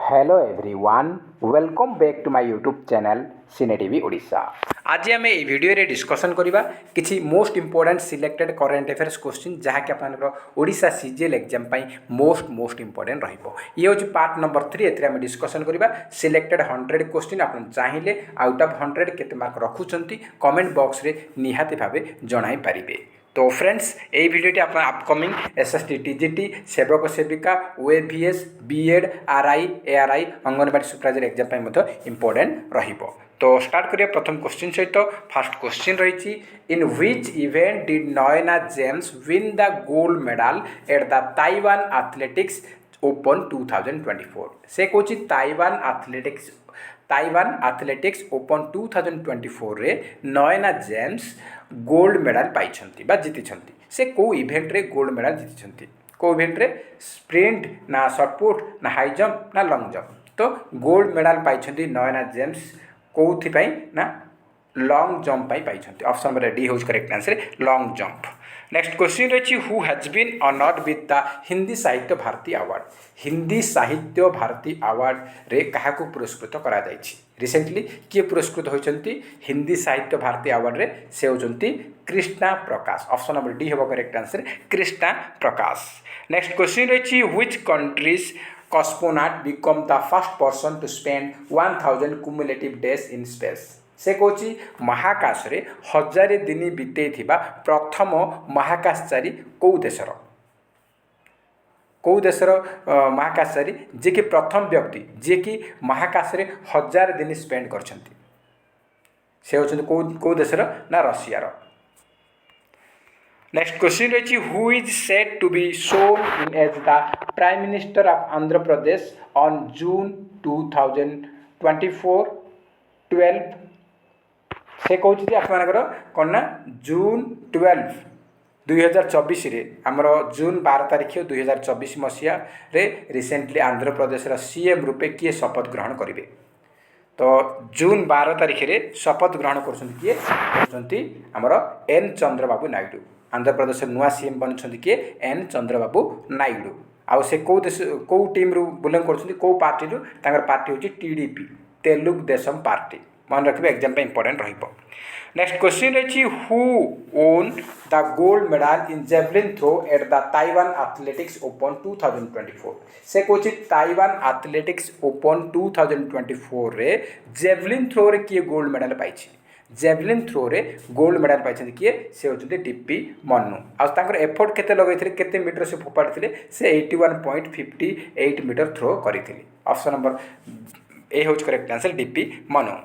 Hello everyone welcome back to my YouTube channel cine TV Odisha. आज आम ये video रे डिस्कशन करबा किछि most important selected current affairs question जहाँकि आपनकर ओडिशा सीजीएल एग्जाम पई मोस्ट इंपोर्टेंट रहिबो। ये होछि पार्ट नंबर 3। एतरे हम डिस्कशन करबा सिलेक्टेड 100 क्वेश्चन। आपन चाहिले आउट ऑफ 100 केते मार्क रखुचंती कमेंट बॉक्स रे निहाती भाबे जणाई परिबे। तो फ्रेंड्स ये भिडियोटी आप अपकमिंग एसएसटी टीजीटी सेवक सेविका OAVS BEd RI ARI anganwadi supervisor exam important रहिबो। तो स्टार्ट करिया प्रथम क्वेश्चन सहित। फास्ट क्वेश्चन रही in which event did Nayana James win the gold medal at the Taiwan athletics open 2024। से कहूँ ताइवान एथलेटिक्स ओपन 2024 रे नयना जेम्स गोल्ड मेडल पाई बा जीति। से को इवेंट रे गोल्ड मेडल जीति को इवेंट रे स्प्रिंट ना शॉर्टपुट ना हाई जंप ना लॉन्ग जंप। तो गोल्ड मेडल पाई नयना जेम्स कौथि ना लॉन्ग जंप पाई। ऑप्शन नंबर डी होज correct answer long jump. Next question रही who has been honoured with the Hindi Sahitya Bharati award. Hindi Sahitya Bharati award रे क्या पुरस्कृत करा जायछि। रिसेंटली किए पुरस्कृत होती हिंदी साहित्य भारती अवार्ड रे से होती Krishna Prakash. Option number D होगा correct answer Krishna Prakash. Next question रही which country's cosmonaut become the first person to spend 1000 cumulative days in space। से कहूँ महाकाश रे 1000 दिन बीते प्रथम महाकाशचारी कौ देशर महाकाशचारी जे कि प्रथम व्यक्ति जे कि महाकाश रे 1000 दिन स्पेंड कर से होचंती कौ देशर ना रशियार। नेक्स्ट क्वेश्चन रही who is said to be sworn in as the prime minister of Andhra Pradesh on June 2024 12। से कहूँ आपर कौन ना जून 12 2024 रे आमर जून 12 तारीख 2024 मसीहा रे रिसेंटली आंध्र प्रदेश सीएम रूपे किए शपथ ग्रहण करेंगे। तो जून 12 तारीख रे शपथ ग्रहण कर आमर एन चंद्रबाबू नायडू। आंध्र प्रदेश नुआ सीएम बनुंट किए एन चंद्रबाबू नायडू। आउ से कौ देश कौ टीम रु बिलोंग कर पार्टी रु पार्टी हूँ टीडीपी तेलुगु देशम पार्टी। मन रखिए एग्जाम पे इंपोर्टेंट रहिबो। नेक्स्ट क्वेश्चन रही who won the gold medal in javelin throw at the Taiwan athletics open 2024। से कहूँ ताइवान एथलेटिक्स ओपन 2024 रे जेवलिन थ्रो रे किए गोल्ड मेडल पाई। जेवलिन थ्रो रे गोल्ड मेडल पाई किए से होती डीपी मनु। आर एफर्ट केते लगे केते मीटर से फोपाड़ी से 81.58 मीटर थ्रो करते। ऑप्शन नंबर ए हूँ correct answer D P Manu.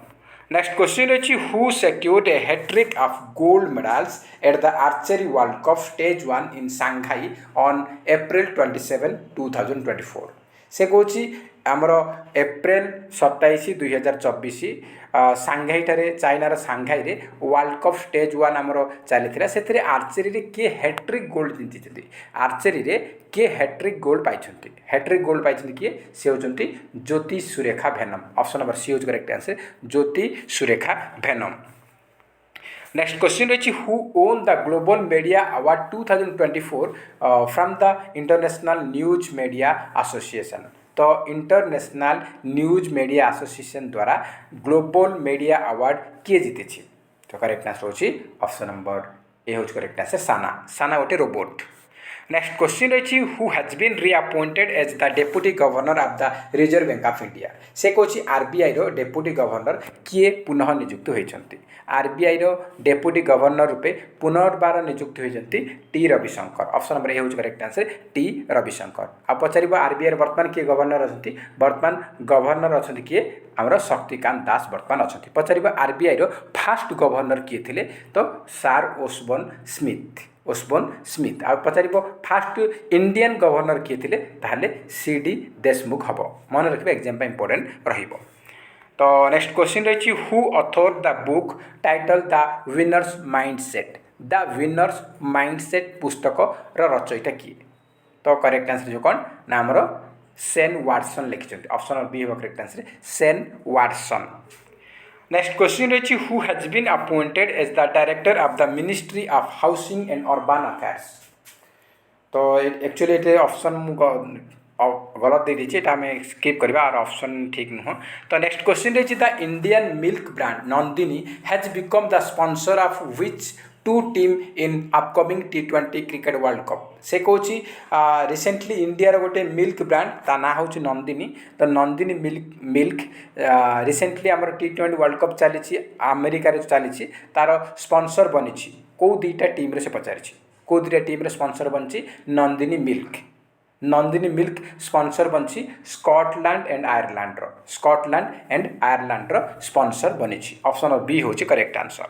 Next question रही who secured a hat trick of gold medals at the archery world cup stage 1 in Shanghai on April 27, 2024। से कहूँ आमर April 27, 2024 सांघाई ठारे चाइनार सांघाई रे वर्ल्ड कप स्टेज 1 आमर चली से आर्चरी रे किए हैट्रिक गोल्ड जीति। आर्चरी रे किए हैट्रिक गोल्ड पाई। हैट्रिक गोल्ड पाई किए से होती Jyothi Surekha Vennam. Option number C होज correct answer Jyothi Surekha Vennam. Next question रही who won the global media award 2024 from the international news media association. तो इंटरनेशनल न्यूज मीडिया एसोसिएशन द्वारा ग्लोबल मीडिया अवार्ड किए जीति। तो करेक्ट आंसर होची ऑप्शन नंबर ए होच correct answer Sana. Sana गोटे रोबोट। नेक्स्ट क्वेश्चन रही who has been reappointed as the deputy governor of the reserve bank of India. से कहूँ आरबीआई रो डेप्यूटी गवर्नर किए पुनः नियुक्त होती। आरबीआई रो डेप्यूटी गवर्नर रूपे पुनर्बार नियुक्त होती T Ravishankar. Option number A हूँ करेक्ट आंसर टी रविशंकर। आ पचार आरबीआई बर्तमान किए गवर्नर अच्छा बर्तमान गवर्नर अच्छा किए आमर शक्तिकांत दास बर्तमान अच्छा। पचार आरबीआई रो फास्ट गवर्नर किए थे तो सार ओसबोन स्मिथ। आ पचार फास्ट इंडियन गवर्नर किए थे ताहले सीडी देशमुख हम। मन रखिए एग्जाम पे इंपोर्टेंट रहिबो। तो नेक्स्ट क्वेश्चन रही who author the book title the winners mindset. The winners mindset पुस्तक रचयिता किए। तो करेक्ट आंसर जो कौन ना आमर सेन वाटसन लिखिं। ऑप्शन बी हो correct answer Shane Watson. Next question रही who has been appointed as the director of the ministry of housing and urban affairs. तो एक्चुअली ये ऑप्शन गलत दे दीजिए आम स्किप करवा और ऑप्शन ठीक नुह। तो नेक्स्ट क्वेश्चन रही the Indian milk brand Nandini has become the sponsor of which two team in upcoming T20 cricket world cup से कौन रिसेंटली इंडिया गोटे मिल्क ब्रांड ता ना हूँ नंदिनी। तो नंदिनी मिल्क रिसेंटली आम T20 वर्ल्ड कप चली अमेरिकार चली तार स्पॉन्सर बनी कौ दुईटा टीम से पचारि कौ दुईटा टीम स्पॉन्सर बनी नंदिनी मिल्क स्पॉन्सर बनी स्कॉटलैंड एंड आयरलैंड स्पॉन्सर बनी। ऑप्शन बी हूँ करेक्ट आंसर।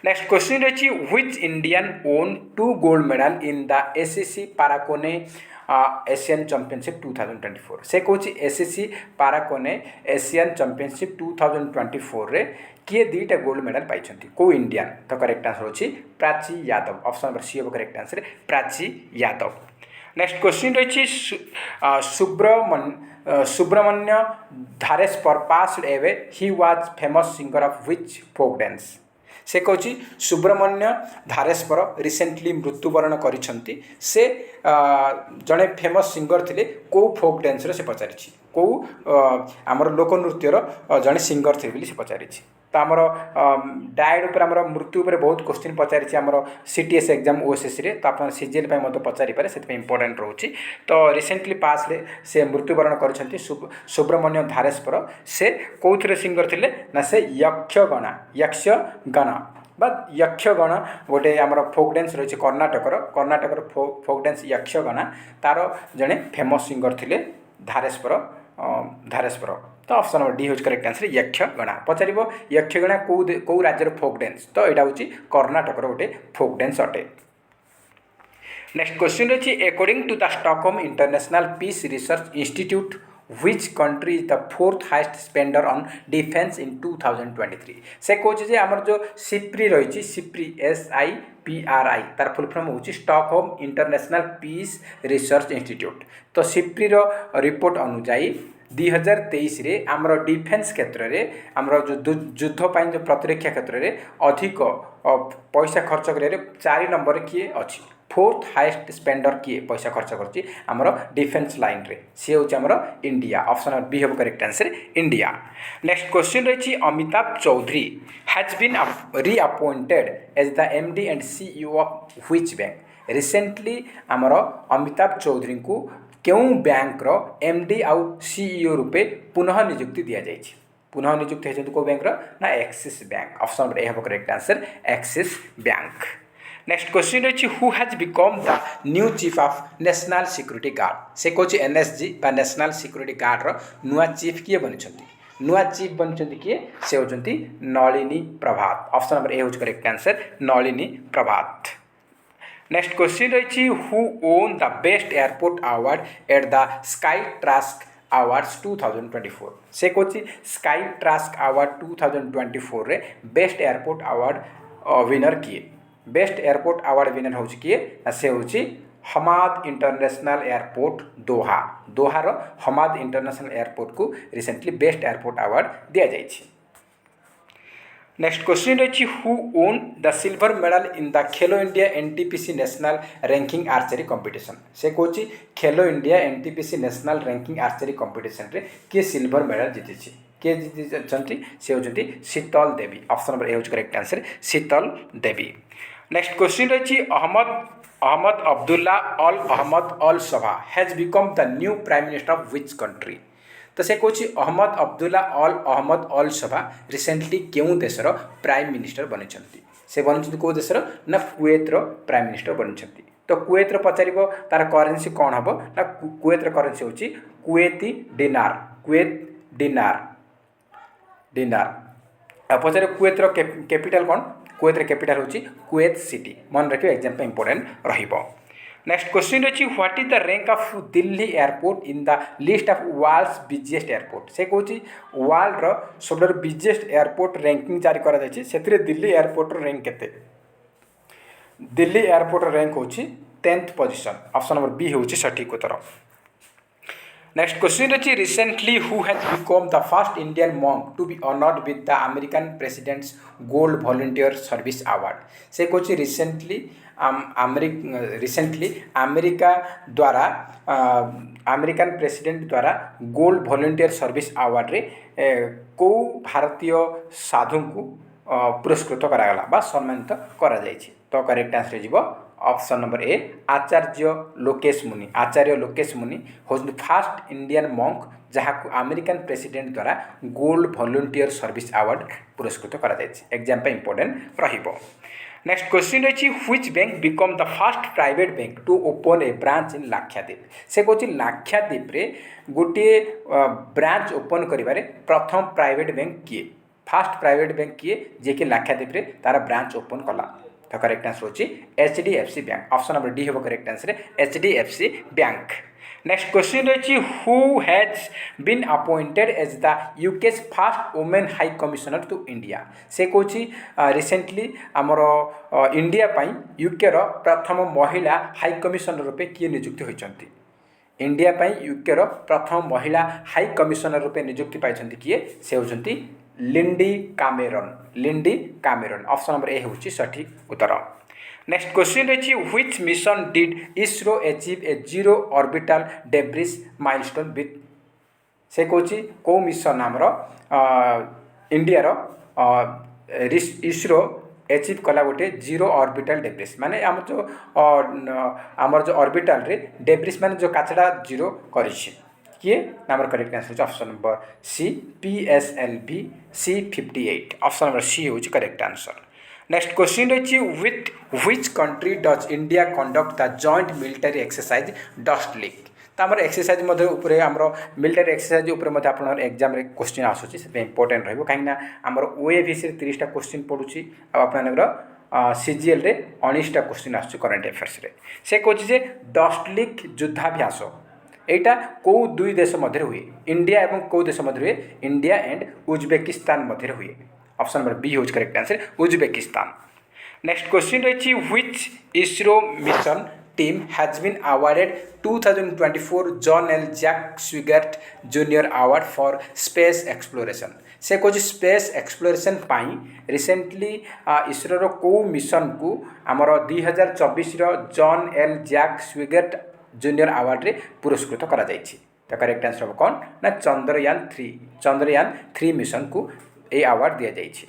नेक्स्ट क्वेश्चन रही which Indian won 2 gold medal in the ACC paracanoe Asian championship 2024 से कौन एसीसी पाराकोने एशियन चैंपियनशिप 2024 रे किए 2टा गोल्ड मेडल पाई कौ इंडियन। तो करेक्ट आंसर होची Prachi Yadav. Option number C होगा correct answer Prachi Yadav. Next question रही Subramanya Dhareshwara passed away he was famous singer of which folk dance से कौन सुब्रमण्य धारेस्पर रिसेंटली मृत्युवरण करिसेंती से जड़े फेमस सिंगर थिले कौ फोक डांस से पचारि कौ आमर लोकनृत्यर जड़े सिंगर थे से पचारि। तो आमर डायट उपर आमर मृत्यु उपर बहुत क्वेश्चन पचारि आमर CTS एग्जाम OSSC रे। तो आप CGL पचारि पारे से इंपोर्टेंट रोचे। तो रिसेंटली पास से मृत्युवरण कर सुब्रमण्य धारेस्पर से कौन सिंगर थिले ना से यक्षगण यक्षगण गोटे आमर फोक डांस रही कर्णाटकर फोक डांस यक्षगण तार जड़े फेमस सिंगर थिले धारेस्पर। तो ऑप्शन नंबर डी हूँ करेक्ट आंसर यक्षगणा। पचार यक्षगणा कौ राज्यर फोक डांस तो यहाँ हूँ कर्णाटकर गोटे फोक डांस अटे। नेक्स्ट क्वेश्चन रही according to the Stockholm international peace research institute which country is the 4th highest spender on defence in 2023 से कौन आमर जो सिप्री रही सिप्री SIPRI तार फुल फॉर्म हूँ Stockholm international peace research institute. तो सिप्री रिपोर्ट अनुजाई 2023 रे आमर डिफेन्स क्षेत्र में आमर जो युद्ध जो प्रतिरक्षा क्षेत्र में अधिक पैसा खर्च कर 4 नंबर किए अच्छी 4th हाइस्ट स्पेंडर किए पैसा खर्च कर आमर डिफेन्स लाइन रे सी हूँ आमर इंडिया। ऑप्शन नंबर बी हम correct answer India. Next question रही Amitabh Choudhary has been reappointed as the MD and CEO of which bank recently आमर अमिताभ चौधरी को क्यों बैंक रो MD आउ CEO रूपे पुनः नियुक्ति दि जाए पुनः नियुक्ति होती कौ बैंक ना Axis bank. Option number A हम correct answer Axis bank. Next question रही who has become the new chief of national security guard से कौन NSG बा नेशनल सिक्यूरिटी गार्ड रो नुआ चीफ किए बनी नुआ चीफ बनी किए से होती Nalini Prabhat. Option number A हूँ correct answer Nalini Prabhat. Next question रही who won the best airport award at the Skytrax awards 2024 से कौन स्काई ट्रास्क अवार्ड 2024 रे बेस्ट एयरपोर्ट अवार्ड विनर किए बेस्ट एयरपोर्ट अवार्ड विनर हो किए से हूँ हमाद इंटरनेशनल एयरपोर्ट दोहार हमाद इंटरनेशनल एयरपोर्ट को रिसेंटली बेस्ट एयरपोर्ट अवार्ड दि जाए। नेक्स्ट क्वेश्चन रही who won the silver medal in the Khelo India NTPC national ranking archery competition से कौन खेलो India NTPC national ranking archery competition रे किए silver medal जीति किए जीति से होती Sheetal Devi. Option number A हूँ correct answer Sheetal Devi. Next question रही अहमद अब्दुल्ला अल सभा has become the new prime minister of which country. तो से कौन अहमद अब्दुल्ला अल सभा रिसेंटली क्यों देशर प्राइम मिनिस्टर बनी से बनी कौ देशर ना कुवैतर प्राइम मिनिस्टर बनी। तो कुवैतर पचार तार करेन्सी कौन हम ना कुवैतर करेन्सी हूँ कुवैती डिनार पचार कुवैतर कैपिटल कौन कुवैतर कैपिटल हूँ कुवैत सिटी मन रखिए एग्जाम इंपोर्टेंट रहिबो। नेक्स्ट क्वेश्चन रही what is the rank of Delhi airport in the list of world's busiest airport से कौन वर्ल्ड सब बिजिएस्ट एयरपोर्ट रैंकिंग जारी करा से दिल्ली एयरपोर्ट रैंक केते दिल्ली एयरपोर्ट रैंक हूँ 10th position. Option number B हूँ सठिक उत्तर। नेक्स्ट क्वेश्चन अच्छी recently who has become the first Indian monk to be honoured with the American president's gold volunteer service award से कौन रिसेंटली रिसेंटली अमेरिका द्वारा American president द्वारा gold volunteer service award रे को भारतीय साधु को पुरस्कृत करागला बा सम्मानित करा जायछि। तो करेक्ट आंसर जीव option number A Acharya Lokesh Muni. Acharya Lokesh Muni हॉज द फर्स्ट इंडियन मॉन्क जहाँ को अमेरिकन प्रेसिडेंट द्वारा गोल्ड वॉलंटियर सर्विस अवार्ड पुरस्कृत करा जायछि। एग्जाम पे इंपोर्टेंट रहिबो। नेक्स्ट क्वेश्चन रही which bank become the first private bank to open a branch in Lakshadweep से कौन लाक्षाद्वीप रे गोटे ब्रांच ओपन करिबारे प्रथम प्राइवेट बैंक किए फास्ट प्राइवेट बैंक किए जे कि लाक्षाद्वीप रे तार ब्रांच ओपन कला। तो करेक्ट आंसर होची HDFC bank. Option number D होबो correct answer HDFC bank. Next question रही who has been appointed as the UK's first women high commissioner to India से कौन रिसेंटली आमर इंडिया पाई यूके रो प्रथम महिला हाई कमिशनर रूपे किए नियुक्ति होइचंती। इंडिया पाई यूके रो प्रथम महिला हाई कमिशनर रूपे नियुक्ति पाइछंती किए से होचंती Lindy Cameron. Lindy Cameron option number A होची सठिक उत्तर। नेक्स्ट क्वेश्चन रही which mission did ISRO achieve a zero orbital debris milestone with से कौन कौ मिशन आमर इंडिया रो इसरो अचीव कला गोटे जीरो ऑर्बिटल डेब्रिस माने आमर जो ऑर्बिटल रे डेब्रिस माने जो काचड़ा जीरो करिछि किए number correct answer option number C PSLV C58 option number C होची करेक्ट आंसर। नेक्स्ट क्वेश्चन रही with which country does India conduct the joint military exercise Dustlik. तो आम एक्सरसाइज उपरे आमर मिलिटरी एक्सरसाइज उपरे आप एग्जाम रे question आसूँ से इंपोर्टेंट रही कहीं आमर OAVC 30टा क्वेश्चन पड़ूँ आपर CGL रे 19टा क्वेश्चन आसूँ करंट अफेयर्स रे से कहे डस्ट लीग युद्धाभ्यास एटा कौ दुई देश मध्य हुए इंडिया एवं कौ देश मध्य हुए इंडिया एंड उज्बेकिस्तान मध्य हुए। ऑप्शन नंबर बी होज correct answer Uzbekistan. Next question रही which ISRO mission team has been awarded 2024 John L Jack Swigert junior award for space exploration से कौन स्पेस एक्सप्लोरेशन पाई रिसेंटली इसरो रो को मिशन को आमर 2024 John L Jack Swigert junior award रे पुरस्कृत करा जायछि। तो करेक्ट आंसर हो कौन ना चंद्रयान 3 मिशन को ए अवार्ड दिया जायछि।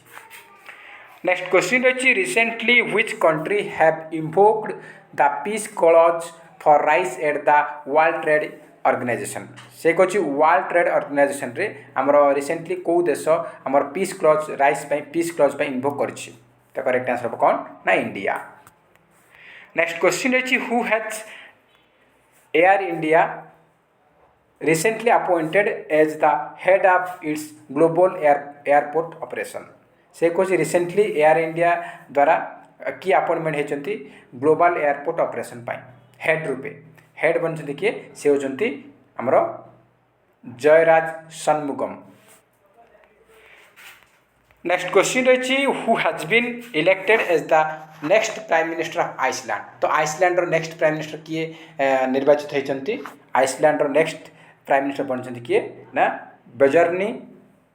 नेक्स्ट क्वेश्चन रही recently which country have invoked the peace clause for rice at the world trade organization से कौन वर्ल्ड ट्रेड ऑर्गेनाइजेशन रे आमर रिसेंटली कौ देश आमर peace clause rice peace clause invoke करछि। तो करेक्ट आंसर हो कौन ना इंडिया। नेक्स्ट क्वेश्चन रही who has Air India recently appointed as the head of its global airport operation से कौन रिसेंटली एयर इंडिया द्वारा की अपॉइंटमेंट होती ग्लोबल एयरपोर्ट ऑपरेशन पाई हेड रूपे हेड बनते किए से होती आमर जयराज षणमुगम। नेक्स्ट क्वेश्चन रही who has been elected as the next prime minister of Iceland. तो आइसलैंड नेक्स्ट प्राइम मिनिस्टर किए निर्वाचित होती आइसलैंड नेक्स्ट प्राइम मिनिस्टर बनते किए ना बेजर्नी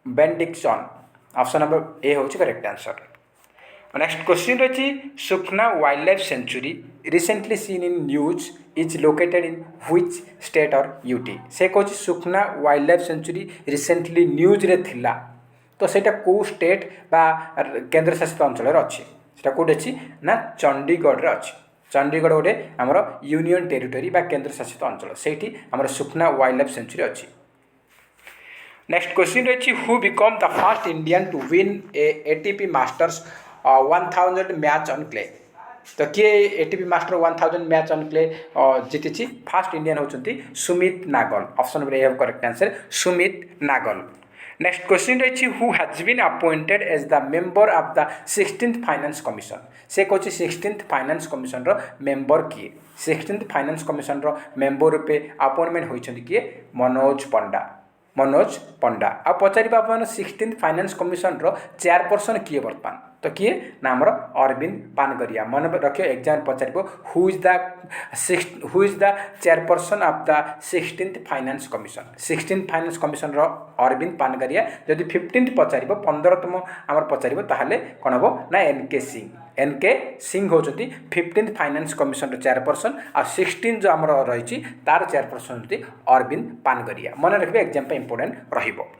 बेंडिक्सन। ऑप्शन नंबर ए होची करेक्ट आंसर। नेक्स्ट क्वेश्चन रही Sukhna wild life sanctuary recently seen in news is located in which state or UT से कौन Sukhna wild life sanctuary recently news रे थिला तो सेटा को स्टेट बा केंद्र शासित अंचल अच्छी सेटा कौट अच्छी ना चंडीगढ़ रे अच्छी। चंडीगढ़ गोटे आमर यूनियन टेरिटोरी बा केंद्र शासित अंचल से आमर सुखना वाइल्ड लाइफ सेंचुरी अच्छी। नेक्स्ट क्वेश्चन रही who become the first Indian to win a ATP masters 1000 match on clay. तो किए ATP master 1000 match on clay जीति फर्स्ट इंडियन होती Sumit Nagal. Option number A correct answer Sumit Nagal. Next question रही who has been appointed as the member of the 16th finance commission से कौन 16th finance commission रो member किए 16th finance commission रो member रूपे appointment होती किए मनोज पंडा। मनोज पंडा। आ पचार आप 16 फाइनेंस कमिशन रो चेयरपर्सन किए बर्तमान तो किए ना आमर अरविंद पानगरिया। मन रखियो एग्जाम पचार who is the chairperson of the 16th finance commission. 16th finance commission रो अरविंद पानगरिया। जदि 15th पचार 15तम आमर पचार ताहले कौन हम ना एनके सिंह। एनके सिंह होती 15th फाइनेंस कमिशन रो चेयरपर्सन आ 16 जो आमर रही तार चेयरपर्सन होती अरविंद पानगरिया। मन रखिए एग्जाम पे इंपोर्टेंट रहिबो।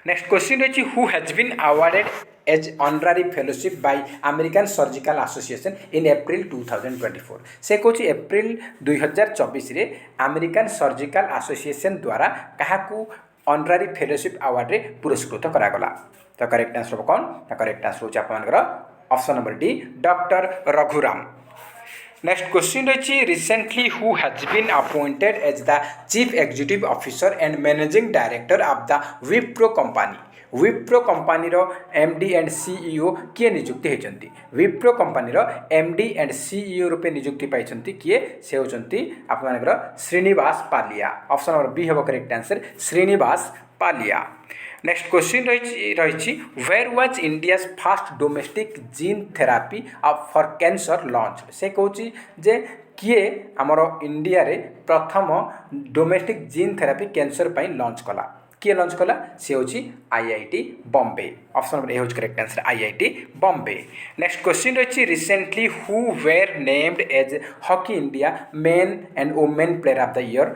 नेक्स्ट क्वेश्चन रही who has been awarded as honorary fellowship by American surgical association in April 2024। से कौन एप्रिल 2024 रे अमेरिकन सर्जिकल एसोसिएशन द्वारा क्या ऑनररी फेलोशिप अवार्ड रे पुरस्कृत करागला। तो करेक्ट आंसर कौन तो करेक्ट आंसर होची आपनकर option number D doctor Raghuram. Next question रही recently who has been appointed as the chief executive officer and managing director of the Wipro company. Wipro company MD and CEO किए नियुक्ति होती। Wipro company MD and CEO रूपे नियुक्ति पाई किए से होती आपर Srinivas Pallia. Option number B हम correct answer Srinivas Pallia. Next question रही where was India's first domestic gene therapy for cancer launch. से कहूँ जे किए आमर इंडिया रे प्रथम डोमेस्टिक जीन थेरापी कैंसर पर लॉन्च कला। किए लॉन्च कला से होची IIT Bombay. Option number A होची correct answer IIT Bombay. Next question रही recently who were named as hockey India men and women player of the year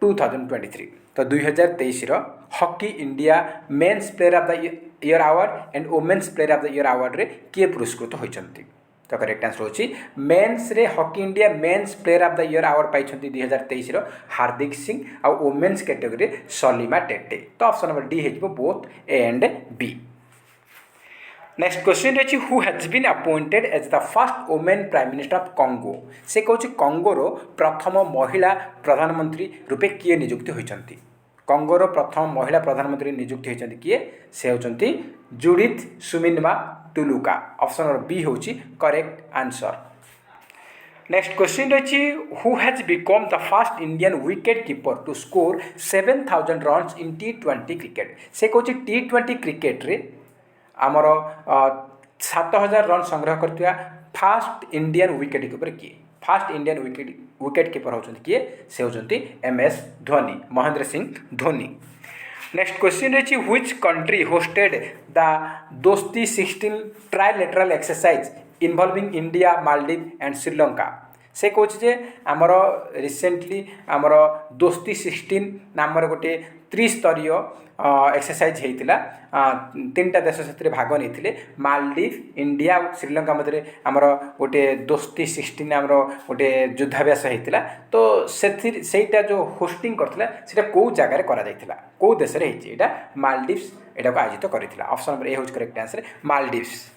2023। तो 2023 hockey India men's player of the year award and women's player of the year award रे किए पुरस्कृत होती। तो correct answer होची men's रे hockey India men's player of the year award पाई 2023 हार्दिक सिंह और वुमेन्स कैटेगरी सलीमा टेटे। तो ऑप्शन नंबर डी हो both A and B. Next question रही who has been appointed as the first women prime minister of Congo. से कहूँ कंगोर प्रथम महिला प्रधानमंत्री रूपे किए नियुक्ति होती। कंगोर प्रथम महिला प्रधानमंत्री नियुक्ति होती किए से होती Judith Suminwa Tuluka. Option number B होची करेक्ट आंसर। नेक्स्ट क्वेश्चन रही who has become the first Indian wicket keeper to score 7000 runs in T20 cricket. से कहूँ T20 क्रिकेट रे आमर 7000 रन संग्रह करथिया फास्ट इंडियन विकेट कीपर किए। First Indian wicket keeper होचंती किए से होचंती MS Dhoni Mahendra Singh Dhoni. Next question रही which country hosted the Dosti 16 trilateral exercise involving India Maldives and Sri Lanka. से कहूँ जे आमर रिसेंटली आमर दोस्ती 16 नामर गोटे त्रिस्तरीय एक्सरसाइज होता। 3टा देश से भाग नहीं मालदीव इंडिया और श्रीलंका मध्य आमर गोटे दोस्ती 16 नाम गोटे युद्धाभ्यास होता। तो सेटा जो होस्टिंग करता कौ जगार कौ देश में मालदीव्स एटा को आयोजित करता। ऑप्शन नंबर ए हूँ correct answer Maldives.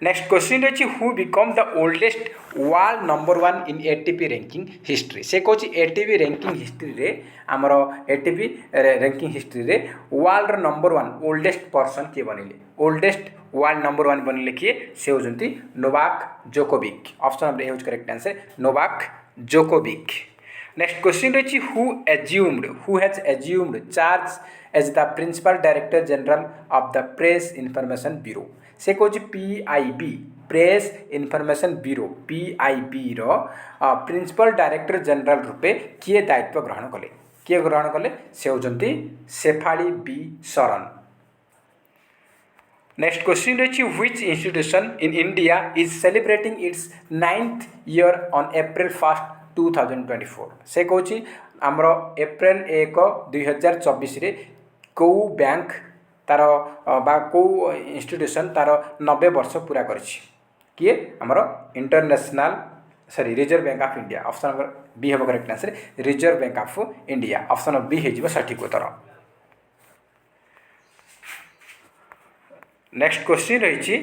Next question रही who become the oldest world number 1 in ATP ranking history. से कहूँ एटीपी रैंकिंग हिस्ट्री रे आमर एटीपी रैंकिंग हिस्ट्री रे वर्ल्ड नंबर 1 ओल्डेस्ट पर्सन किए बनइले। ओल्डेस्ट वर्ल्ड नंबर 1 बनइले किए से होती Novak Djokovic. Option number A हूँ correct answer Novak Djokovic. Next question रही who has assumed charge as the principal director general of the press information bureau. से कहूँ PIB press information bureau PIB रो principal director general रूपे किए दायित्व ग्रहण कले। किए ग्रहण कले से होती Shefali B Sharan. Next question रही which institution in India is celebrating its 9th year on April 1, 2024। से कहूँ आमर April 1, 2024 रे कौ बैंक तार बा कौ इंस्टीट्यूशन तार 90 वर्ष पूरा करिछि। किए आमर international reserve bank of India. Option number B हम correct answer reserve bank of India. Option number B हो सठिक उत्तर। नेक्स्ट क्वेश्चन रही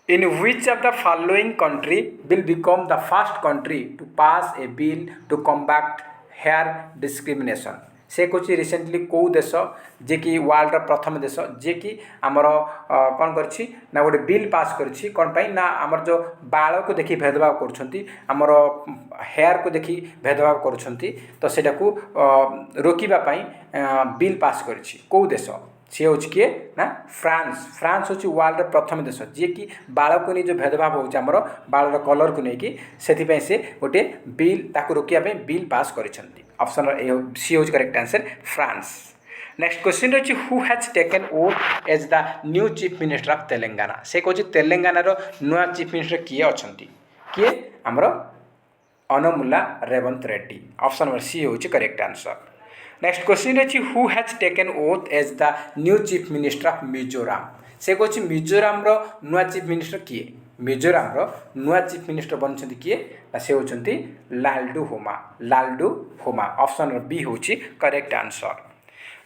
in which of the following country will become the first country to pass a bill to combat hair discrimination. से कौन recently कौ देश जे कि world प्रथम देश जे कि आमर कौन कर गोटे बिल पास करी कौन पाई ना आमर जो बाल को देखी भेदभाव करमर हेयर को देखी भेदभाव कर तो सेटा को रोकवा बिल पास करी कौ देश सी हूँ किए ना फ्रांस फ्रांस हूँ वर्ल्ड प्रथम देश जी कि बाल को नहीं जो भेदभाव होमर बाल कलर को लेकिन से से गोटे बिल ताकू रोकने बिल पास कर ऑप्शन सी हूँ correct answer France. Next question रही who has taken oath as the new chief minister of Telangana से कौन तेलंगाना नुआ चीफ मिनिस्टर किए अच्छा किए आमर Anumula Revanth Reddy option number C हूँ करेक्ट आंसर। नेक्स्ट क्वेश्चन रही who has taken oath as the new chief minister of Mizoram से कौन मिजोराम नुआ चीफ मिनिस्टर किए मिजोराम नुआ चीफ मिनिस्टर बनते किए से होती Lalduhoma option number B हूँ करेक्ट आंसर।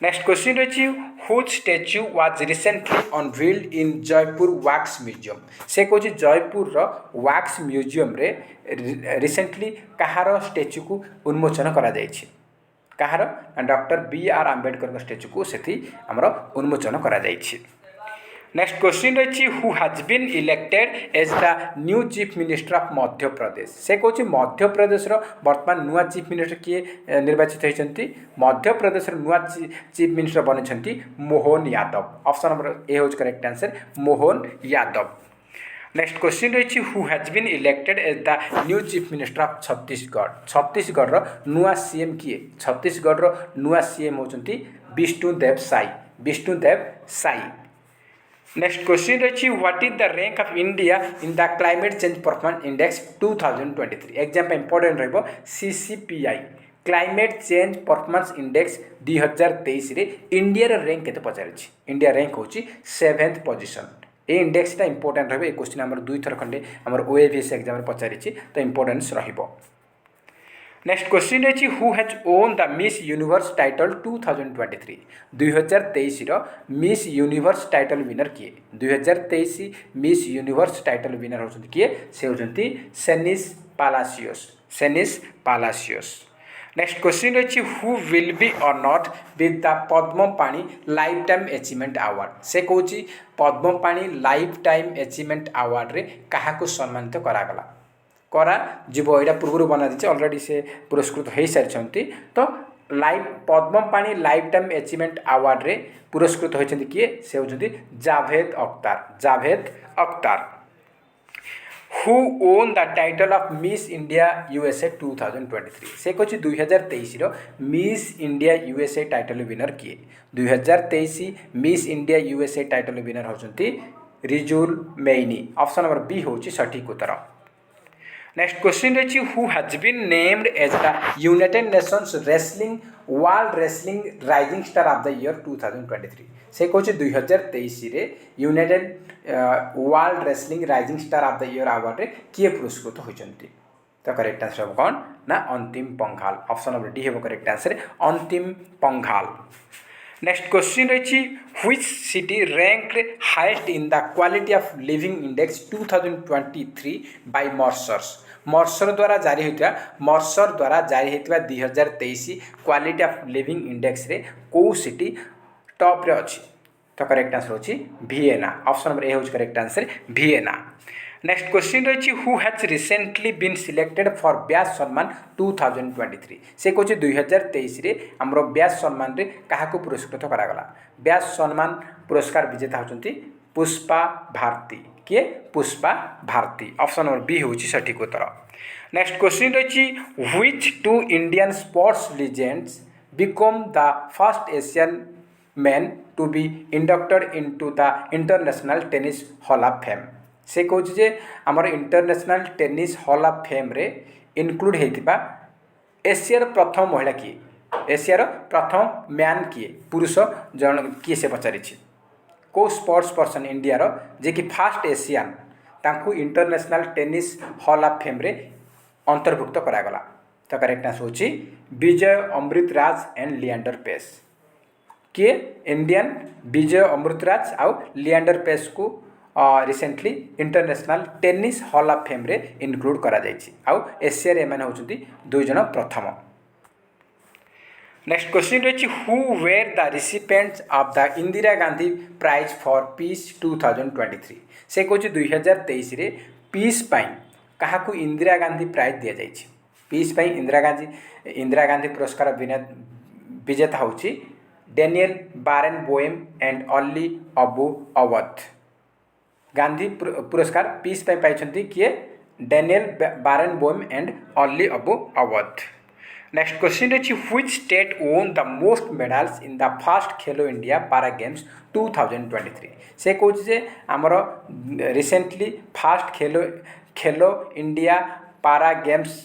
नेक्स्ट क्वेश्चन रही whose statue was recently unveiled in Jaipur wax museum से कौन जयपुर वैक्स म्यूजियम रे रिसेंटली कहार स्टैच्यू को उन्मोचन करा जायछि कहार डॉक्टर बी.आर. आंबेडकर स्टैच्यू को से आमर उन्मोचन करा जायछि। नेक्स्ट क्वेश्चन रही who has been elected as the new chief minister of Madhya Pradesh से कौन मध्य प्रदेश वर्तमान नुआ चीफ मिनिस्टर किए निर्वाचित होती मध्य प्रदेश नुआ चीफ मिनिस्टर बनी Mohan Yadav option number A हूँ correct answer Mohan Yadav. Next question रही who has been elected as the new chief minister of Chhattisgarh नुआ सीएम किए छत्तीसगढ़ नुआ सीएम होती विष्णुदेव साई। नेक्स्ट क्वेश्चन रही what is the rank of India in the climate change performance index 2023 exam important रहिबो CCPI climate change performance index 2023 रे India rank केते पचारिछि India rank होची 7th position A इंडेक्सटा important रहिबो ए question हमर दुई थर खंडे हमर OAVS एग्जाम रे पचारिछि तो इंपोर्टेंस रहिबो। नेक्स्ट क्वेश्चन रही who has won the miss universe title 2023 2023 miss universe title winner किए 2023 मिस यूनिवर्स टाइटल विनर होती किए से होती सेनिस पालासियोस। नेक्स्ट क्वेश्चन रही who will be honoured with the Padmapani lifetime achievement award से कौन पद्म पाणी लाइफ टाइम अचीवमेंट अवार्ड रे क्या सम्मानित करागला करा जीव यहाँ पूर्व बना दी अलरेडी से पुरस्कृत हो सारी तो लाइफ पद्म पाणी लाइफ टाइम अचीवमेंट अवार्ड रे पुरस्कृत होती किए से होती Javed Akhtar who won the title of Miss India USA 2023 से कौन 2023 Miss India USA title winner किए 2023 Miss India USA title winner होती Rijul Maini option number B हूँ सठिक उत्तर। नेक्स्ट क्वेश्चन रही who has been named as the United Nations wrestling world wrestling rising star of the year 2023 से कौन 2023 रे United world wrestling rising star of the year award रे किए पुरस्कृत होती तो करेक्ट आंसर हम कौन ना Antim Panghal option number D है correct answer Antim Panghal. Next question रही which city ranked highest in the quality of living index 2023 by Mercer द्वारा जारी होता 2023 क्वालिटी ऑफ लिविंग इंडेक्स रे कौ सिटी टॉप रे अच्छी तो करेक्ट आंसर होची वियना ऑप्शन नंबर ए हूँ correct answer Vienna. Next question रही who has recently been selected for Vyas Samman 2023 से कौन 2023 रे आमर व्यास सम्मान रे क्या पुरस्कृत करागला व्यास सम्मान पुरस्कार विजेता होती पुष्पा भारती किए Pushpa Bharti option number B हूँ सठिक उत्तर। नेक्स्ट क्वेश्चन रही which two Indian sports legends become the first Asian man to be inducted into the international tennis hall of fame से कौन आमर international tennis hall of fame रे इनक्लूड होता एशियार प्रथम महिला किए एशियार प्रथम मैन किए पुरुष जन किए से पचारि कौ स्पोर्ट्स पर्सन इंडियार जे कि फास्ट एशियान तांकु international tennis hall of fame रे अंतर्भुक्त करागला तो करेक्ट आंसर होची विजय अमृतराज एंड लिएंडर पेस किए इंडियन विजय अमृतराज आउ लिएंडर पेस को recently international tennis hall of fame रे इनक्लूड करा जायछि आउ एशिया रे एମାନେ होचुंती दुई जन प्रथम। नेक्स्ट क्वेश्चन रही who were the recipients of the Indira Gandhi prize for peace 2023 से कौन 2023 रे पीस क्या इंदिरा गांधी प्राइज दि जाइए पीस इंदिरा गांधी पुरस्कार विजेता हूँ Daniel Barenboim and Ali Abu Awad Gandhi पुरस्कार पीस पाई किए Daniel Barenboim and Ali Abu Awad. Next question रही which state won the most medals in the first Khelo India para games 2023 से कौन जे आमर recently first Khelo India para games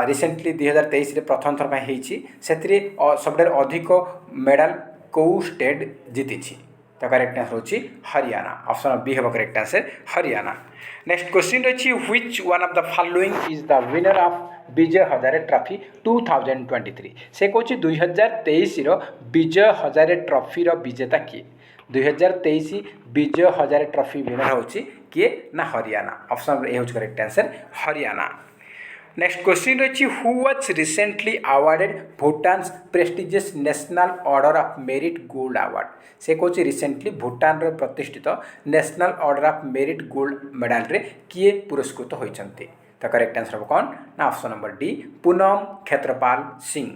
recently 2023 रे प्रथम थर से सब अधिक मेडल कौ स्टेट जीति तो करेक्ट आंसर होची हरियाणा ऑप्शन बी हम correct answer Haryana. Next question रही which one of the following is the winner of Vijay Hazare trophy 2023 से कौन 2023 विजय हजारे ट्रॉफी विजेता किए 2023 विजय हजारे ट्रॉफी विनर होची किए ना हरियाणा ऑप्शन ए होची correct answer Haryana. Next question रही who was recently awarded Bhutan's prestigious national order of merit gold award से कौन रिसेंटली भूटान प्रतिष्ठित national order of merit gold medal रे किए पुरस्कृत होइछन्ति तो करेक्ट आंसर हम कौन ना option number D Poonam Kshetrapal Singh.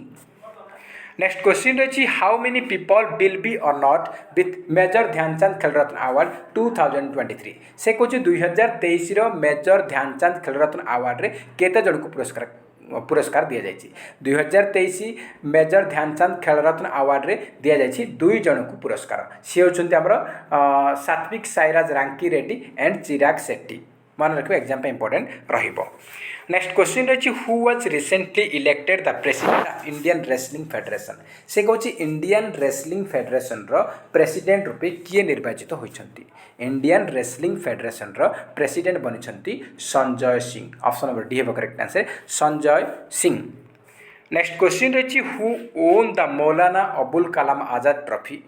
Next question रही how many people will be honoured with major Dhyanchand Khel Ratna award 2023 से कौन 2023 मेजर ध्यानचंद खेल रत्न अवार्ड रे केते जन को पुरस्कार दि जाइए 2023 मेजर ध्यानचंद खेल रत्न अवार्ड रे दि जाइए 2 जन को पुरस्कार सी होचंती हमर सात्विक साईराज रांकी रेड्डी एंड चिराग शेट्टी मन रखिए एग्जाम पे इंपोर्टेंट रहिबो। नेक्स्ट क्वेश्चन रही who was recently elected the president of Indian wrestling federation से कौन इंडियन रेसलिंग फेडरेशन रो प्रेसिडेंट रूपे किए निर्वाचित होइछन्ति इंडियन रेसलिंग फेडरेशन रो प्रेसिडेंट बनिछन्ति Sanjay Singh option number D है correct answer Sanjay Singh. Next question रही who won the Maulana Abul Kalam Azad trophy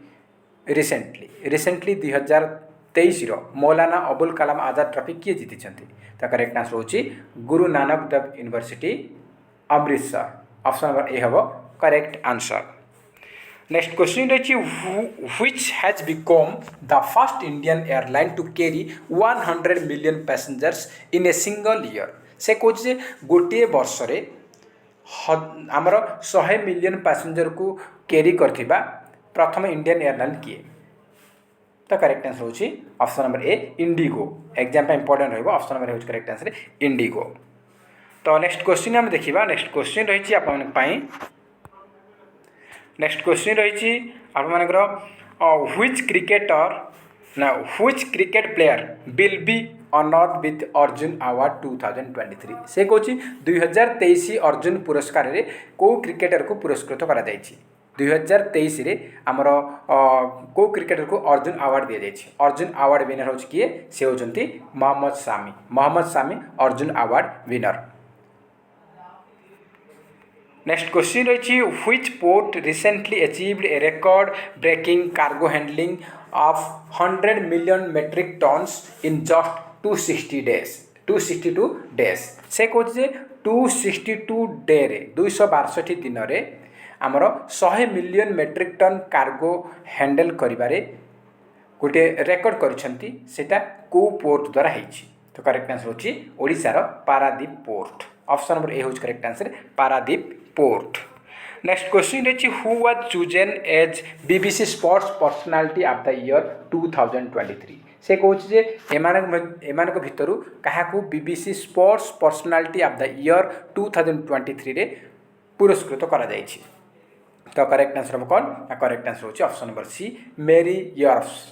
recently 2023 Maulana Abul Kalam Azad trophy किए जीति तो करेक्ट आंसर होची Guru Nanak Dev university Amritsar option number A हम करेक्ट आंसर। नेक्स्ट क्वेश्चन रही which has become the first Indian airline to carry 100 million passengers in a single year से कौन से गोटे वर्ष रे आमर 100 मिलियन पैसेंजर को कैरी करथिबा प्रथम इंडियन एयरलाइन किए तो करेक्ट आंसर होची option number A IndiGo exam पे इंपोर्टेंट रहिबो ऑप्शन नंबर होची करेक्ट आंसर इंडिगो। तो नेक्स्ट क्वेश्चन हम देखिबा नेक्स्ट क्वेश्चन रही आपन पई नेक्स्ट क्वेश्चन रही आप मानकर which cricket player will be honoured with Arjun award 2023 से कौन 2023 अर्जुन पुरस्कार रे को क्रिकेटर को पुरस्कृत करा जायछि 2023 रे आमर को क्रिकेटर को अर्जुन अवार्ड दि जाइए अर्जुन अवार्ड विनर हो किए से होचंती Mohammed Shami Arjuna award winner. Next question रही which port recently achieved a record breaking cargo handling of 100 million metric tons in just 262 days से कौन 262 डे रे 262 दिन रे आमर 100 million metric ton cargo handle करिबारे गोटे रेकर्ड करिसेंती सेटा को पोर्ट द्वारा होईछि तो करेक्ट आंसर होछि ओडिसा रो Paradip port option number A होछि correct answer Paradip port. Next question रही who was chosen as BBC sports personality of the year 2023 से कौन जे एमान भितर क्या BBC sports personality of the year 2023 रे पुरस्कृत करा जायछि तो करेक्ट आंसर हम कौन करेक्ट आंसर होछि option number C Mary Earps.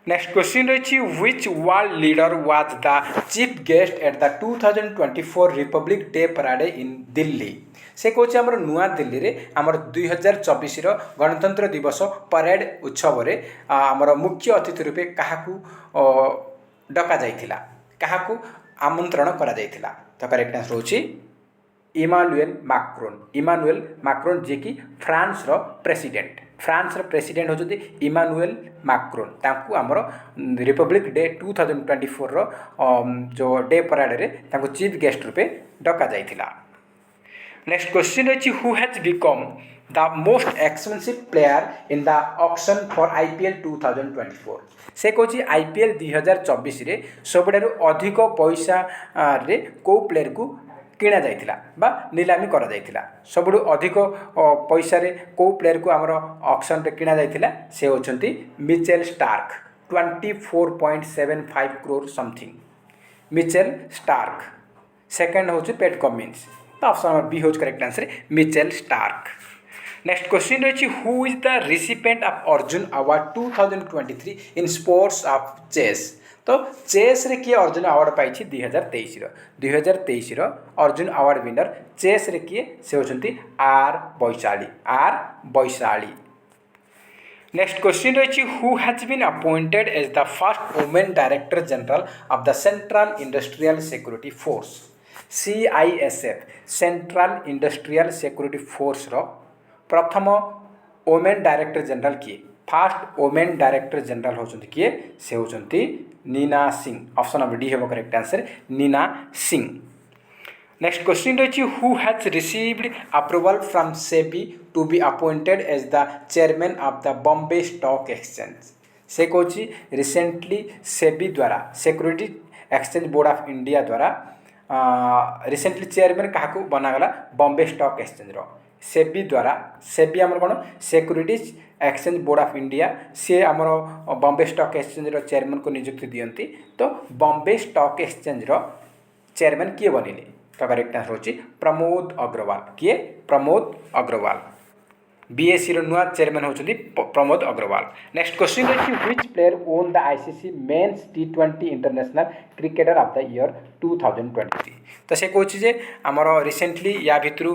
Next question रही which world leader was the chief guest at the 2024 republic day parade in Delhi से कौन आमर नुआ दिल्ली रे आमर 2024 गणतंत्र दिवस परेड उत्सव रे आमर मुख्य अतिथि रूपे काहाकू डका जाइथिला काहाकू आमंत्रण करा जाइथिला तो करेक्ट आंसर होछि इमानुएल मैक्रोन जे कि फ्रांस रो प्रेसिडेंट होचନ୍ତି इमानुएल मैक्रोन तांकू आमर रिपब्लिक डे 2024 रो जो डे परेड रे तांकू चीफ गेस्ट रूपे डका जाइथिला। नेक्स्ट क्वेश्चन रही who has become the most expensive player in the auction for IPL 2024 से कौन आईपीएल 2024 रे सबुठारु अधिक पैसा रे को प्लेयर को किणा जाइथिला बा नीलामी करा जाइथिला सबुठु अधिक पैसा रे को प्लेयर को हमर ऑक्शन रे किणा जाइथिला से होचंती Mitchell Starc 24.75 crore something Mitchell Starc second होची पेट कमिंस तो ऑप्शन नंबर बी होच correct answer Mitchell Starc next question रही who is the recipient of Arjuna award 2023 in sports of chess तो चेस रे किए अर्जुन अवार्ड पाई 2023 रो अर्जुन अवार्ड विनर चेस रे किए से होचंती आर बैशाली नेक्स्ट क्वेश्चन रही who has been appointed as the first women director general of the central industrial security force CISF central industrial security force रो प्रथम वुमेन डायरेक्टर जनरल किए फास्ट वुमेन डायरेक्टर जनरल होचंती किए से होचंती Nina Singh option number D हेबो correct answer Nina Singh next question रही who has received approval from SEBI to be appointed as the chairman of the Bombay stock exchange से कौची रिसेंटली सेबी द्वारा security exchange board of India द्वारा रिसेंटली चेयरमैन क्या बनागला Bombay stock exchange रो SEBI द्वारा SEBI आमर कौन securities exchange board of India सी आमर बॉम्बे स्टॉक एक्सचेंज रो चेयरमैन को नियुक्ति दियंती तो बॉम्बे स्टॉक एक्सचेंज रो चेयरमैन किए बनिले तो करेक्ट आंसर होची प्रमोद अग्रवाल किए प्रमोद अग्रवाल बीएससी रो नुआ चेयरमैन होचंदी प्रमोद अग्रवाल नेक्स्ट क्वेश्चन रही which player won the ICC men's टी20 international cricketer of the year 2023 तो से कहूँ जे आमर रिसेंटली या भितर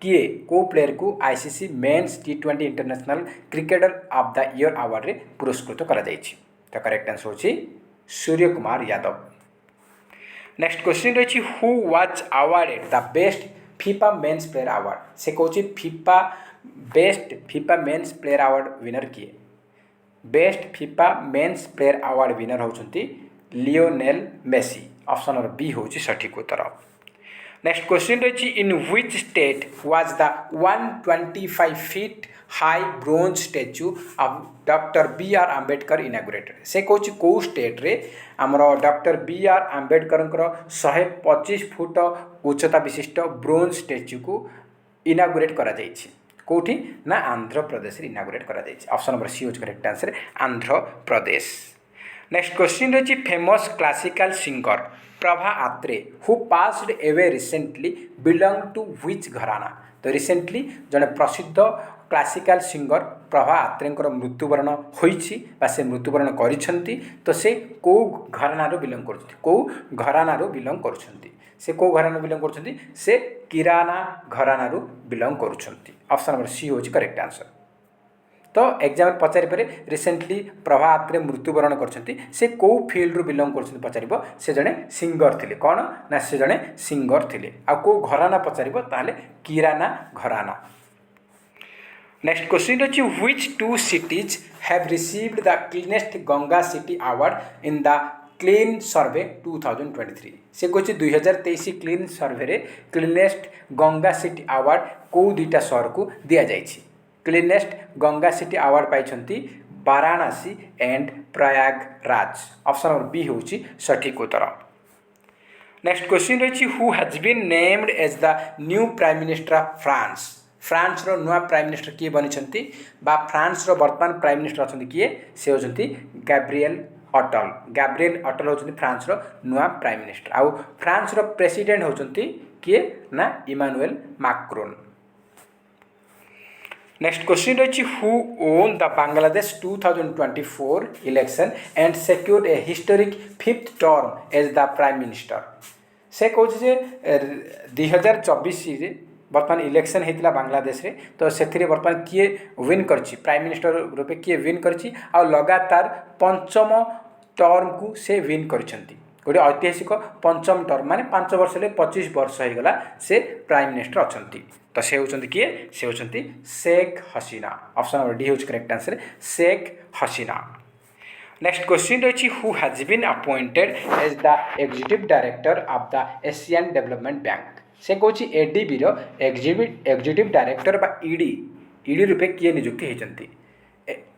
किए को प्लेयर को आईसीसी मेंस टी20 international cricketer of the year award रे पुरस्कृत करा जायछि तो करेक्ट आंसर होची सूर्य कुमार यादव नेक्स्ट क्वेश्चन रही who was awarded the best FIFA men's player award से कहूँ FIFA best FIFA men's player award winner किए best FIFA men's player award winner होचंती Lionel Messi option number B होची सठिक उत्तर next question रही in which state was the 125 feet high bronze statue of doctor B R. Ambedkar inaugurated से कहूँ कौ state रे आमर डॉक्टर बी.आर. आंबेडकर 125 फुट उच्चता विशिष्ट ब्रोंज स्टैच्यू को इनागुरेट करा जायछि कौटी ना आंध्र प्रदेश इनागुरेट करा जायछि ऑप्शन नंबर सी होज correct answer Andhra Pradesh next question रही famous classical singer Prabha Atre who passed away recently belong to which gharana तो रिसेंटली जड़े प्रसिद्ध क्लासिकल सिंगर प्रभा आत्रे मृत्युवरण होइछि से मृत्युवरण करिसेंती तो से को घराना बिलोंग करछथि को घराना बिलोंग करछंती से को घराना बिलोंग करछंती से किराना घराना बिलोंग करछंती ऑप्शन नंबर सी होछि करेक्ट आंसर तो एग्जाम पचारि पारे रिसेंटली प्रभा आत्रे मृत्युवरण करछंती से को फील्ड रू बिलोंग करछंती पचारिबो से जने सिंगर थिले कोन ना से जने सिंगर थिले आ को घराना पचारिबो ताले किराना घराना नेक्स्ट क्वेश्चन रही which two cities have received the cleanest Ganga city award in the clean survey 2023 से कौन 2023 क्लीन सर्वे रे क्लीनेस्ट गंगा सिटी अवार्ड को दुईटा सहर को दि जाइछि क्लीनेस्ट गंगा सिटी अवार्ड पाई Varanasi and Prayagraj option number B होची सठिक उत्तर नेक्स्ट क्वेश्चन रही who has been named as the new prime minister of France France रो नुआ प्राइम मिनिस्टर किए बनी बा फ्रांस रो वर्तमान प्राइम मिनिस्टर अच्छा किए से होचंती गैब्रिएल अटल होचंती फ्रांस रो नुआ प्राइम मिनिस्टर आउ फ्रांस रो प्रेसिडेंट होचंती किए ना इमानुएल मैक्रोन नेक्स्ट क्वेश्चन रही who won the Bangladesh 2024 election and secured a historic 5th term as the prime minister से कहूँ 2024 बर्तमान इलेक्शन होता बांग्लादेश रे तो से बर्तमान किए विन करछि प्राइम मिनिस्टर रूपे किए विन करछि आ लगातार पंचम टर्म को से विन करछंती गोटे ऐतिहासिक पंचम टर्म माने 5 वर्ष ले 25 वर्ष होगला से प्राइम मिनिस्टर अछंती तो से होचंती किए से होचंती Sheikh Hasina option number D होच correct answer Sheikh Hasina next question रही who has been appointed as the executive director of the Asian development bank से कौन एडीबी एग्जीक्यूटिव डायरेक्टर बा ईडी रूपे किए नियुक्ति होती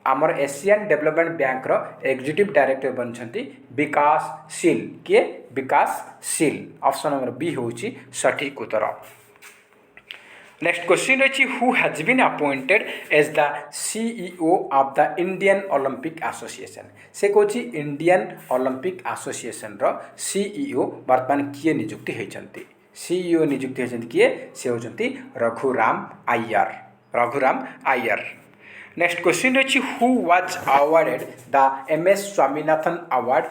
आमर एशियन डेवलपमेंट बैंक रो एग्जीक्यूटिव डायरेक्टर बनछंती विकास शील किए Vikas Sheel option number B होची सठिक उत्तर। नेक्स्ट क्वेश्चन रही who has been appointed as the CEO of the Indian Olympic association से कौन इंडियन ओलंपिक एसोसिएशन रो सीईओ वर्तमान किए नियुक्ति होती सीईओ नियुक्ति होती किए से होती रघुराम अय्यर। नेक्स्ट क्वेश्चन रही who was awarded the MS Swaminathan award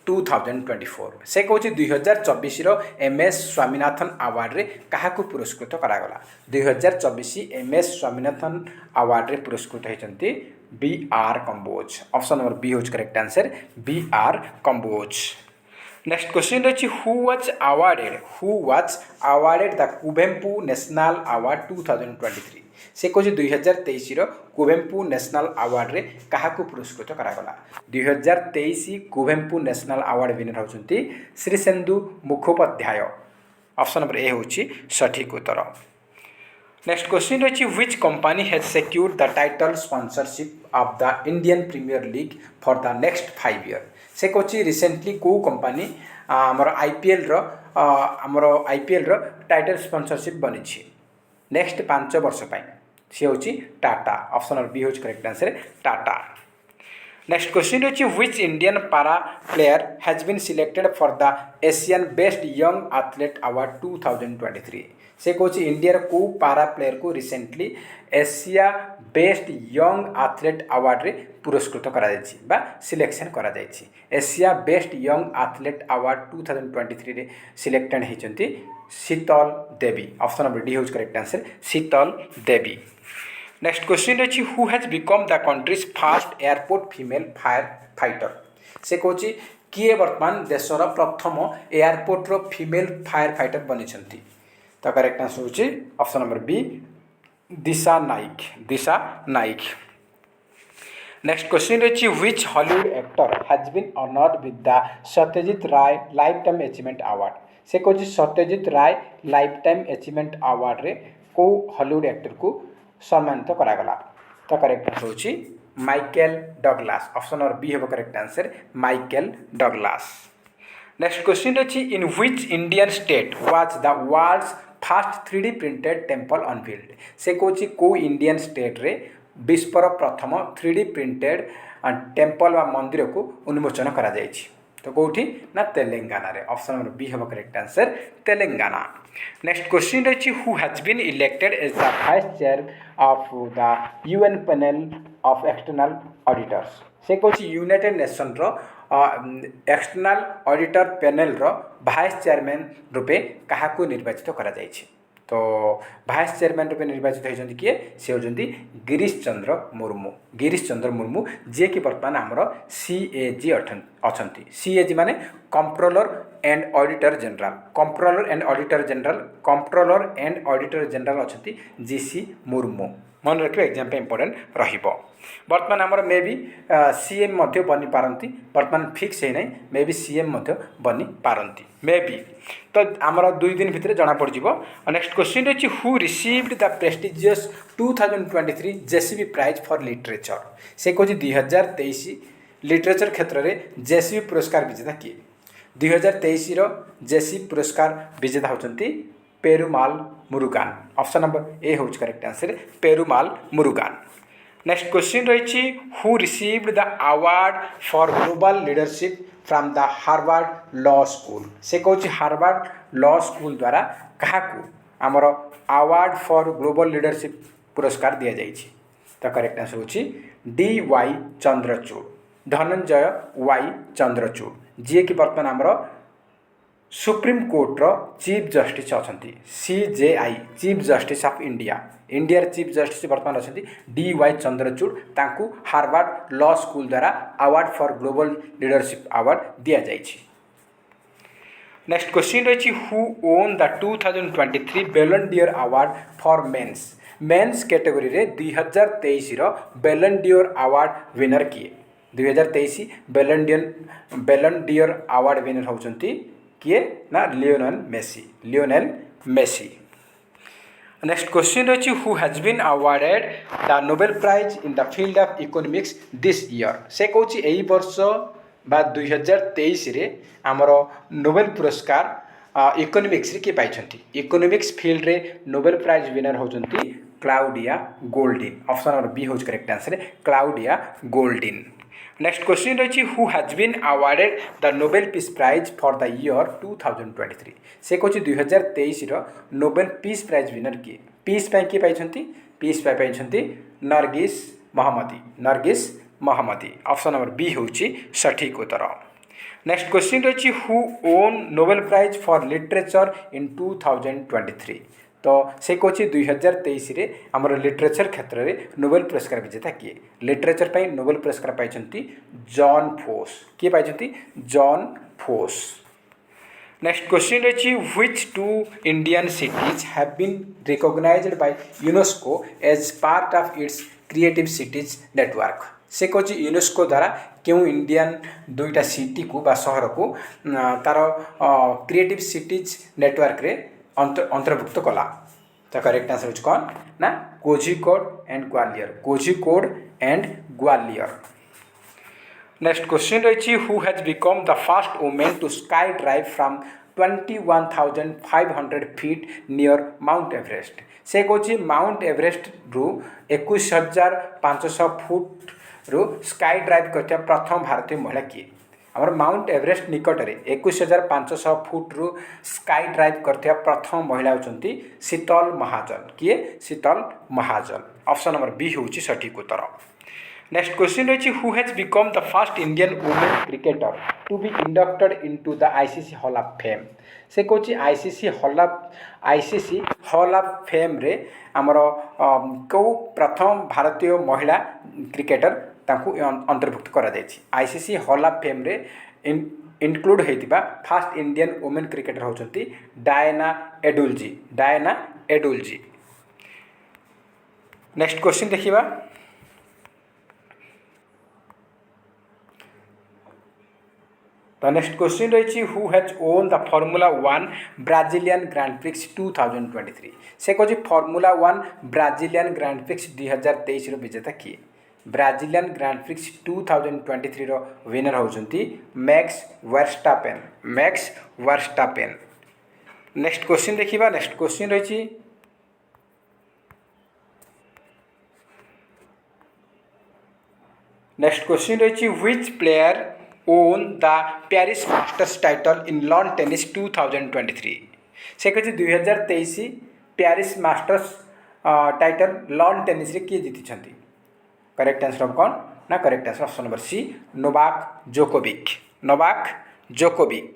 2024 से कौन 2024 MS स्वामीनाथन अवार्ड रे क्या पुरस्कृत करागला 2024 MS स्वामीनाथन अवार्ड रे पुरस्कृत होती BR Kamboj option number B होज correct answer BR Kamboj. Next question रही who was awarded the Kuvempu national award 2023 से कौन 2023 कुवेम्पु नेशनल अवार्ड रे क्या पुरस्कृत करागला 2023 कुवेम्पु नेशनल अवार्ड विनर होती Shirshendu Mukhopadhyay option number A होची सठिक उत्तर। नेक्स्ट क्वेश्चन रही which company has secured the title sponsorship of the Indian premier league for the next 5 year से कौन रिसेंटली को कंपनी आमर IPL रो टाइटल स्पॉन्सरशिप बनी नेक्स्ट 5 वर्ष सी हूँ टाटा ऑप्शन नंबर बी हूँ correct answer Tata. Next question रही which Indian para player has been selected for the Asian best young athlete award 2023 से कौन इंडिया को पारा प्लेयर को recently Asia best young athlete award रे पुरस्कृत करा सिलेक्शन करा Asia best young athlete award 2023 रे सिलेक्टेड होती Sheetal Devi option number D होज correct answer Sheetal Devi. Next question रही who has become the country's first airport female fire fighter से कौन किए वर्तमान देशर प्रथम एयरपोर्ट रो फीमेल फायर फाइटर बनी तो करेक्ट आंसर होची option number B Disha Naik. Next question रही which Hollywood actor has been honoured with the Satyajit Ray lifetime achievement award से कौन Satyajit Ray lifetime achievement award रे को हॉलीवुड एक्टर को सम्मानित करागला तो करेक्ट आंसर होची Michael Douglas option number B होबो correct answer Michael Douglas. Next question रही in which Indian state was the world's first 3D printed temple unveiled से कौन को इंडियन स्टेट रे विश्वर प्रथम 3D प्रिंटेड टेम्पल व मंदिर को उन्मोचन करा जायछि तो कौटी ना तेलंगाना रे ऑप्शन नंबर बी होबो correct answer Telangana. Next question रही who has been elected as the vice chair of the UN panel of external auditors से कौन यूनाइटेड नेशन रो एक्सटर्नल ऑडिटर पैनल रो वाइस चेयरमैन रूपे क्या निर्वाचित करा जायछि तो वाइस चेयरमैन रूपे निर्वाचित होती किए से होती गिरीश चंद्र मुर्मू जी कि बर्तमान आमर CAG अच्छी CAG माने कंट्रोलर एंड ऑडिटर जनरल अच्छी GC मुर्मू मन रखिए एग्जाम इंपोर्टेंट रहिबो। बर्तमान आमर मे भी CM मध्य बनी पारती बर्तमान फिक्स है नहीं मे भी CM मध्य बनी पारती मे भी तो आमर 2 दिन भितर जना पड़ जिवो। नेक्स्ट क्वेश्चन रही who received the prestigious 2023 JCB prize for literature से कौन 2023 लिटरेचर क्षेत्र में JCB पुरस्कार विजेता किए 2023 JCB पुरस्कार विजेता होती Perumal Murugan option number A होच correct answer Perumal Murugan. Next question रही who received the award for global leadership from the Harvard law school से कौन हार्वर्ड लॉ स्कूल द्वारा क्या आमर अवार्ड फॉर ग्लोबल लीडरशिप पुरस्कार दि जाइए तो करेक्ट आंसर होची DY चंद्रचूड़ धनंजय Y चंद्रचूड़ जी कि बर्तमान आमर सुप्रीम कोर्ट रो चीफ जस्टिस अच्छी CJI chief justice of India chief justice बर्तमान अच्छा DY चंद्रचूड़ तांकु हार्वर्ड लॉ स्कूल द्वारा award for global leadership award दि जाइए। नेक्स्ट क्वेश्चन रही who won the 2023 Ballon d'Or award for men's category रे 2023 बेलन डियर अवार्ड विनर किए 2023 Ballon d'Or award winner होती किए ना लियोनेल मेसी। नेक्स्ट क्वेश्चन रही who has been awarded the Nobel prize in the field of economics this year. से कौच यही वर्ष बा 2023 रे आमर नोबेल पुरस्कार इकोनॉमिक्स रे किए पाइछंती। इकोनॉमिक्स फील्ड रे नोबेल प्राइज विनर होचंती Claudia Goldin. Option number B होच correct answer Claudia Goldin. Next question रही who has been awarded the Nobel peace prize for the year 2023। से कौच 2023 नोबेल पीस प्राइज विनर किए। Peace किए पाइछंती peace पाइछंती Narges Mohammadi. Narges Mohammadi. Option number B होची सठिक उत्तर। नेक्स्ट क्वेश्चन रही who won Nobel prize for literature इन 2023। तो से कौच 2023 रे आमर लिटरेचर क्षेत्र में नोबेल पुरस्कार विजेता किए। लिटरेचर पर नोबेल पुरस्कार पाइछंती जॉन फोस। किए पाइछंती जॉन फोस। नेक्स्ट क्वेश्चन रही which two Indian cities have been recognised by UNESCO as part of its creative cities network. से कौच यूनेस्को द्वारा क्यों इंडियन दुईटा सिटी को बा सहर को तार क्रिएटिव सिटीज नेटवर्क रे अंतर्भुक्त कला। तो करेक्ट आंसर होच कौन ना Kozhikode and Gwalior. Kozhikode and Gwalior. Next question रही who has become the first women to sky drive from 21,500 feet near Mount Everest. से कौच माउंट एवरेस्ट रु 21,500 फुट रु स्काई ड्राइव करते प्रथम भारतीय महिला किए। आमर माउंट एवरेस्ट निकट में 21,500 फुट रु स्काई ड्राइव करते प्रथम महिला होती शीतल महाजन। किए Sheetal Mahajan. Option number B होची सठिक उत्तर। नेक्स्ट क्वेश्चन रही who has become the first Indian women cricketer to be inducted into the ICC hall of fame. से कौच आईसीसी हॉल ऑफ फेम रे आमर कौ प्रथम भारतीय महिला क्रिकेटर तांकु अंतर्भुक्त करा जायछि। आईसीसी हॉल ऑफ फेम रे इनक्लूड होइतिबा फर्स्ट इंडियन वुमेन क्रिकेटर होचंती डायना एडुलजी। डायना एडुलजी। नेक्स्ट क्वेश्चन देखिबा। तो नेक्स्ट क्वेश्चन रही who has won the Formula 1 Brazilian Grand Prix 2023। से कौच फॉर्मूला 1 ब्राजिलियन ग्रैंड प्रिक्स 2023 विजेता किए। ब्राजिलियन ग्रैंड प्रिक्स 2023 विनर होचंती Max Verstappen. Max Verstappen. Next question देखिबा। नेक्स्ट क्वेश्चन रही नेक्स्ट क्वेश्चन रही which player won the Paris masters title in lawn tennis 2023। से कहे 2023 Paris masters title lawn tennis रे किए जीति। करेक्ट आंसर ऑफ कौन ना correct answer option number C Novak Djokovic. Novak Djokovic.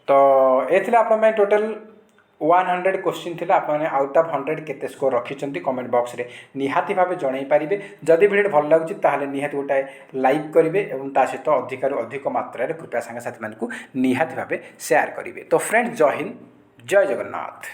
तो ये आप टोटल 100 क्वेश्चन थे। आपने आउट ऑफ 100 केते स्कोर रखिंट कमेंट बॉक्स रे निहाती भाव जन पारे। जदि वीडियो भल लगे ताहले निहाती गोटे लाइक करेंगे और ता सहित अधिकार अधिक मात्रा कृपया सांग साथी मानक निहाती भाव शेयर करेंगे। तो फ्रेंड्स जय हिंद जय जगन्नाथ।